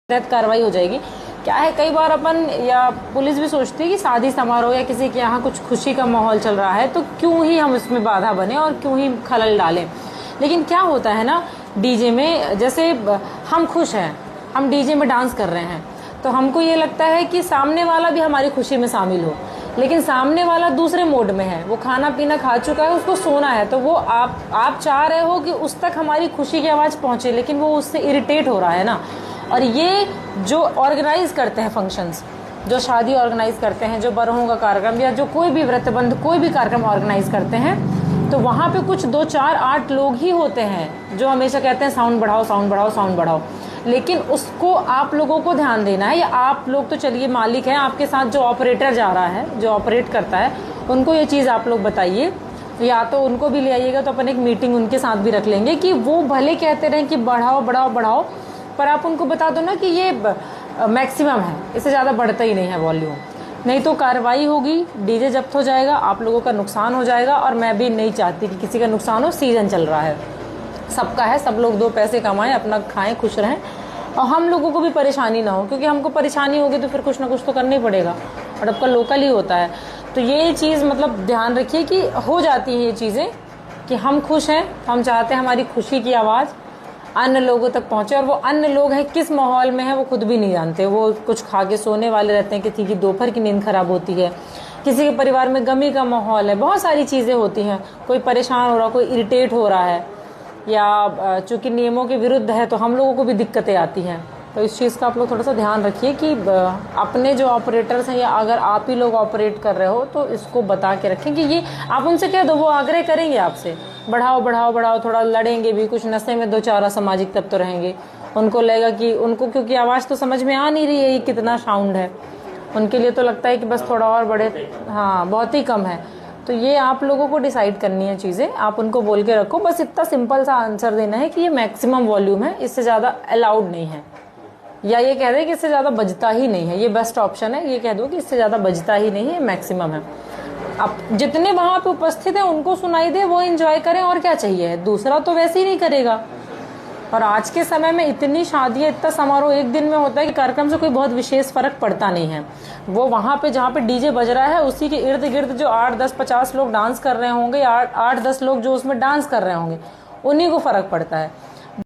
तहत कार्रवाई हो जाएगी। क्या है, कई बार अपन या पुलिस भी सोचती है कि शादी समारोह या किसी के यहाँ कुछ खुशी का माहौल चल रहा है तो क्यों ही हम उसमें बाधा बने और क्यों ही खलल डालें। लेकिन क्या होता है ना, डीजे में जैसे हम खुश हैं, हम डीजे में डांस कर रहे हैं तो हमको ये लगता है कि सामने वाला भी हमारी खुशी में शामिल हो, लेकिन सामने वाला दूसरे मोड में है, वो खाना पीना खा चुका है, उसको सोना है, तो वो आप चाह रहे हो कि उस तक हमारी खुशी की आवाज़ पहुंचे, लेकिन वो उससे इरिटेट हो रहा है ना। और ये जो ऑर्गेनाइज करते हैं फंक्शंस, जो शादी ऑर्गेनाइज करते हैं, जो बरहों का कार्यक्रम या जो कोई भी व्रतबंध कोई भी कार्यक्रम ऑर्गेनाइज करते हैं, तो वहाँ पे कुछ 2 4 8 लोग ही होते हैं जो हमेशा कहते हैं साउंड बढ़ाओ साउंड बढ़ाओ साउंड बढ़ाओ। लेकिन उसको आप लोगों को ध्यान देना है, या आप लोग तो चलिए मालिक हैं, आपके साथ जो ऑपरेटर जा रहा है, जो ऑपरेट करता है, उनको ये चीज़ आप लोग बताइए, या तो उनको भी ले आइएगा तो अपन एक मीटिंग उनके साथ भी रख लेंगे कि वो भले कहते रहें कि बढ़ाओ बढ़ाओ बढ़ाओ, पर आप उनको बता दो ना कि ये मैक्सिमम है, इससे ज़्यादा बढ़ता ही नहीं है वॉल्यूम, नहीं तो कार्रवाई होगी, डीजे जब्त हो जाएगा, आप लोगों का नुकसान हो जाएगा। और मैं भी नहीं चाहती कि किसी का नुकसान हो, सीजन चल रहा है, सबका है, सब लोग 2 पैसे कमाएं, अपना खाएं, खुश रहें, और हम लोगों को भी परेशानी ना हो, क्योंकि हमको परेशानी होगी तो फिर कुछ ना कुछ तो करना ही पड़ेगा, और आपका लोकल ही होता है। तो ये चीज़ मतलब ध्यान रखिए कि हो जाती है ये चीज़ें कि हम खुश हैं, हम चाहते हैं हमारी खुशी की आवाज़ अन्य लोगों तक पहुंचे, और वो अन्य लोग हैं किस माहौल में है वो खुद भी नहीं जानते, वो कुछ खा के सोने वाले रहते हैं, किसी की दोपहर की नींद खराब होती है, किसी के परिवार में गमी का माहौल है, बहुत सारी चीज़ें होती हैं, कोई परेशान हो रहा, कोई इरिटेट हो रहा है, या चूंकि नियमों के विरुद्ध है तो हम लोगों को भी दिक्कतें आती हैं। तो इस चीज़ का आप लोग थोड़ा सा ध्यान रखिए कि अपने जो ऑपरेटर्स हैं, या अगर आप ही लोग ऑपरेट कर रहे हो तो इसको बता के रखें कि ये आप उनसे कह दो, वो आग्रह करेंगे आपसे, बढ़ाओ बढ़ाओ बढ़ाओ, थोड़ा लड़ेंगे भी, कुछ नशे में 2 4 असामाजिक तत्व रहेंगे, उनको लगेगा कि उनको, क्योंकि आवाज़ तो समझ में आ नहीं रही है ये कितना साउंड है, उनके लिए तो लगता है कि बस थोड़ा और बढ़े, हाँ बहुत ही कम है। तो ये आप लोगों को डिसाइड करनी है चीज़ें, आप उनको बोल के रखो, बस इतना सिंपल सा आंसर देना है कि ये मैक्सिमम वॉल्यूम है, इससे ज़्यादा अलाउड नहीं है, या ये कह दे कि इससे ज़्यादा बजता ही नहीं है, ये बेस्ट ऑप्शन है, ये कह दो कि इससे ज़्यादा बजता ही नहीं है, मैक्सिमम है। अब जितने वहाँ पे उपस्थित हैं उनको सुनाई दे, वो एंजॉय करें, और क्या चाहिए, दूसरा तो वैसे ही नहीं करेगा। और आज के समय में इतनी शादियाँ, इतना समारोह एक दिन में होता है कि कार्यक्रम से कोई बहुत विशेष फर्क पड़ता नहीं है। वो वहाँ पे जहाँ पे डीजे बज रहा है उसी के इर्द गिर्द जो 8 10 50 लोग डांस कर रहे होंगे, 8 10 लोग जो उसमें डांस कर रहे होंगे, उन्हीं को फर्क पड़ता है।